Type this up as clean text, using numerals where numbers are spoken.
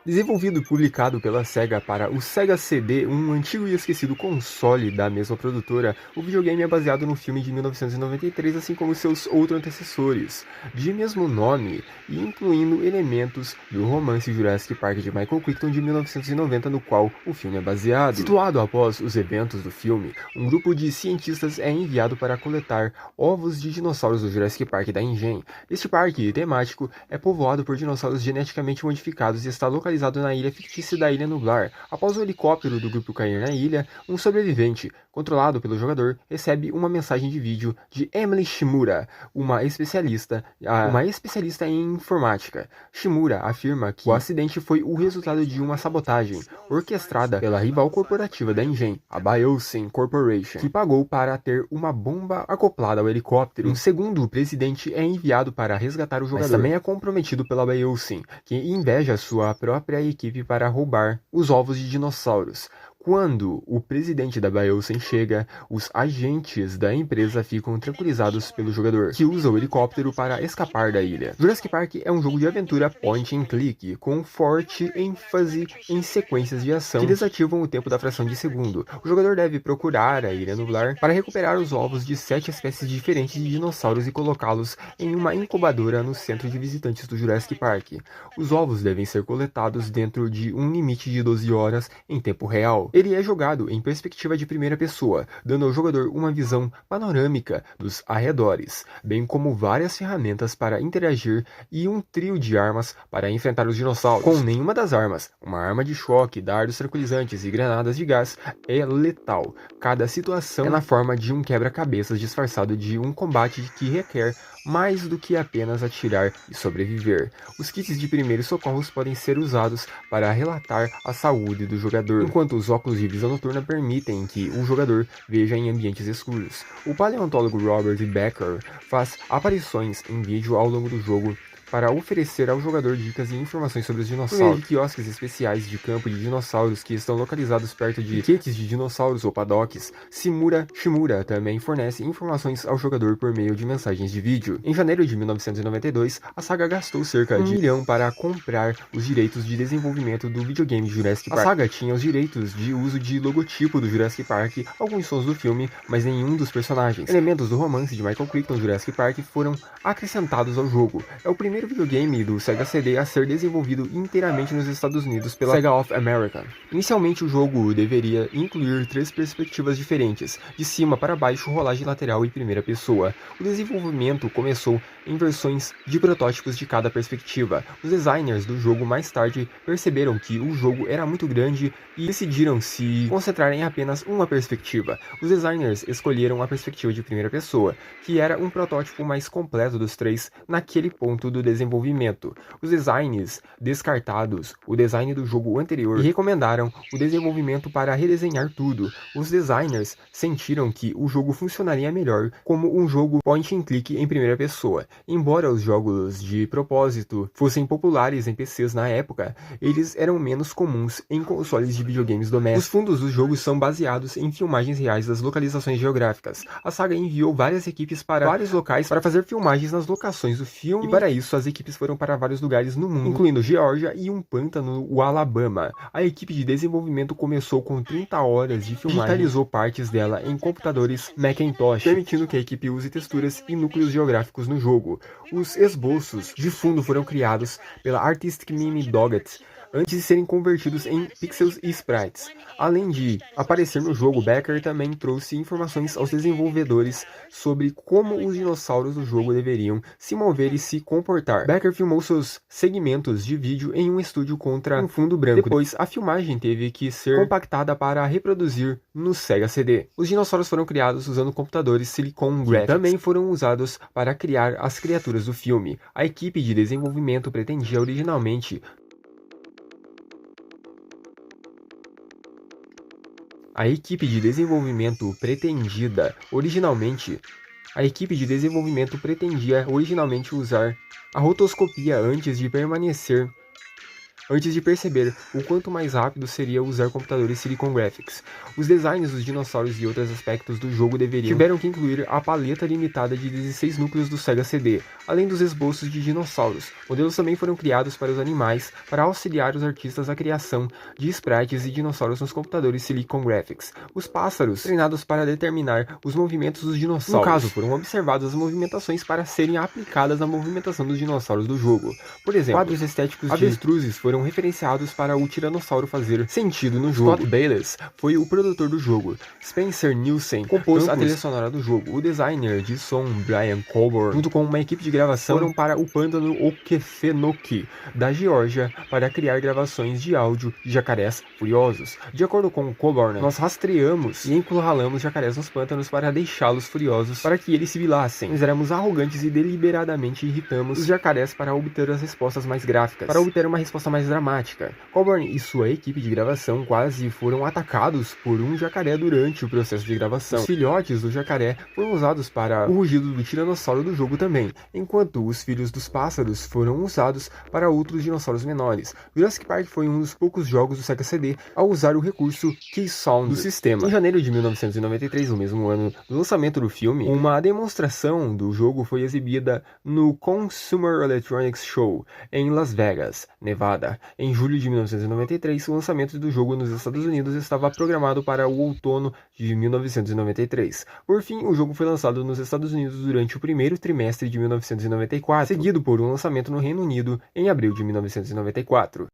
Desenvolvido e publicado pela SEGA para o Sega CD, um antigo e esquecido console da mesma produtora, o videogame é baseado no filme de 1993, assim como seus outros antecessores, de mesmo nome e incluindo elementos do romance Jurassic Park de Michael Crichton de 1990, no qual o filme é baseado. Situado após os eventos do filme, um grupo de cientistas é enviado para coletar ovos de dinossauros do Jurassic Park da InGen. Este parque temático é povoado por dinossauros geneticamente modificados e está localizado na ilha fictícia da Ilha Nublar. Após o helicóptero do grupo cair na ilha, um sobrevivente, controlado pelo jogador, recebe uma mensagem de vídeo de Emily Shimura, uma especialista em informática. Shimura afirma que o acidente foi o resultado de uma sabotagem orquestrada pela rival corporativa da InGen, a Biosyn Corporation, que pagou para ter uma bomba acoplada ao helicóptero. Um segundo presidente é enviado para resgatar o jogador, mas também é comprometido pela Biosyn, que inveja sua própria equipe para roubar os ovos de dinossauros. Quando o presidente da Biosyn chega, os agentes da empresa ficam tranquilizados pelo jogador, que usa o helicóptero para escapar da ilha. Jurassic Park é um jogo de aventura point and click, com forte ênfase em sequências de ação que desativam o tempo da fração de segundo. O jogador deve procurar a Ilha Nublar para recuperar os ovos de 7 espécies diferentes de dinossauros e colocá-los em uma incubadora no centro de visitantes do Jurassic Park. Os ovos devem ser coletados dentro de um limite de 12 horas em tempo real. Ele é jogado em perspectiva de primeira pessoa, dando ao jogador uma visão panorâmica dos arredores, bem como várias ferramentas para interagir e um trio de armas para enfrentar os dinossauros. Com nenhuma das armas, uma arma de choque, dardos tranquilizantes e granadas de gás, é letal. Cada situação é na forma de um quebra-cabeças disfarçado de um combate que requer mais do que apenas atirar e sobreviver. Os kits de primeiros socorros podem ser usados para relatar a saúde do jogador, enquanto os óculos de visão noturna permitem que o jogador veja em ambientes escuros. O paleontólogo Robert Becker faz aparições em vídeo ao longo do jogo para oferecer ao jogador dicas e informações sobre os dinossauros. Por meio de quiosques especiais de campo de dinossauros que estão localizados perto de piquetes de dinossauros ou paddocks, Shimura também fornece informações ao jogador por meio de mensagens de vídeo. Em janeiro de 1992, a saga gastou cerca de 1 milhão para comprar os direitos de desenvolvimento do videogame Jurassic Park. A saga tinha os direitos de uso de logotipo do Jurassic Park, alguns sons do filme, mas nenhum dos personagens. Elementos do romance de Michael Crichton Jurassic Park foram acrescentados ao jogo. É o primeiro videogame do Sega CD a ser desenvolvido inteiramente nos Estados Unidos pela Sega of America. Inicialmente o jogo deveria incluir 3 perspectivas diferentes, de cima para baixo, rolagem lateral e primeira pessoa. O desenvolvimento começou em versões de protótipos de cada perspectiva. Os designers do jogo mais tarde perceberam que o jogo era muito grande e decidiram se concentrar em apenas uma perspectiva. Os designers escolheram a perspectiva de primeira pessoa, que era um protótipo mais completo dos 3 naquele ponto do desenvolvimento. Os designs descartados o design do jogo anterior e recomendaram o desenvolvimento para redesenhar tudo. Os designers sentiram que o jogo funcionaria melhor como um jogo point and click em primeira pessoa. Embora os jogos de propósito fossem populares em PCs na época, eles eram menos comuns em consoles de videogames domésticos. Os fundos dos jogos são baseados em filmagens reais das localizações geográficas. A saga enviou várias equipes para vários locais para fazer filmagens nas locações do filme, e para isso as equipes foram para vários lugares no mundo, incluindo Geórgia e um pântano, o Alabama. A equipe de desenvolvimento começou com 30 horas de filmagem e digitalizou partes dela em computadores Macintosh, permitindo que a equipe use texturas e núcleos geográficos no jogo. Os esboços de fundo foram criados pela Artistic Mime Doggett antes de serem convertidos em pixels e sprites. Além de aparecer no jogo, Becker também trouxe informações aos desenvolvedores sobre como os dinossauros do jogo deveriam se mover e se comportar. Becker filmou seus segmentos de vídeo em um estúdio contra um fundo branco. Depois, a filmagem teve que ser compactada para reproduzir no Sega CD. Os dinossauros foram criados usando computadores Silicon Graphics, que também foram usados para criar as criaturas do filme. A equipe de desenvolvimento pretendia originalmente A equipe de desenvolvimento pretendia originalmente usar a rotoscopia antes de permanecer antes de perceber o quanto mais rápido seria usar computadores Silicon Graphics. Os designs dos dinossauros e outros aspectos do jogo tiveram que incluir a paleta limitada de 16 núcleos do Sega CD, além dos esboços de dinossauros. Modelos também foram criados para os animais, para auxiliar os artistas à criação de sprites e dinossauros nos computadores Silicon Graphics. Os pássaros, treinados para determinar os movimentos dos dinossauros. No caso, foram observadas as movimentações para serem aplicadas na movimentação dos dinossauros do jogo. Por exemplo, quadros estéticos de avestruzes foram referenciados para o tiranossauro fazer sentido no jogo. Scott Bayless foi o produtor do jogo. Spencer Nielsen compôs a trilha sonora do jogo. O designer de som Brian Colborne, junto com uma equipe de gravação, foram para o pântano Okefenokee, da Geórgia, para criar gravações de áudio de jacarés furiosos. De acordo com Colborne, nós rastreamos e encurralamos jacarés nos pântanos para deixá-los furiosos, para que eles se vilassem. Nós éramos arrogantes e deliberadamente irritamos os jacarés para obter as respostas mais gráficas, para obter uma resposta mais dramática. Colborne e sua equipe de gravação quase foram atacados por um jacaré durante o processo de gravação. Os filhotes do jacaré foram usados para o rugido do tiranossauro do jogo também, enquanto os filhos dos pássaros foram usados para outros dinossauros menores. Jurassic Park foi um dos poucos jogos do Sega CD a usar o recurso Key Sound do sistema. Em janeiro de 1993, no mesmo ano do lançamento do filme, uma demonstração do jogo foi exibida no Consumer Electronics Show em Las Vegas, Nevada. Em julho de 1993, o lançamento do jogo nos Estados Unidos estava programado para o outono de 1993. Por fim, o jogo foi lançado nos Estados Unidos durante o primeiro trimestre de 1994, seguido por um lançamento no Reino Unido em abril de 1994.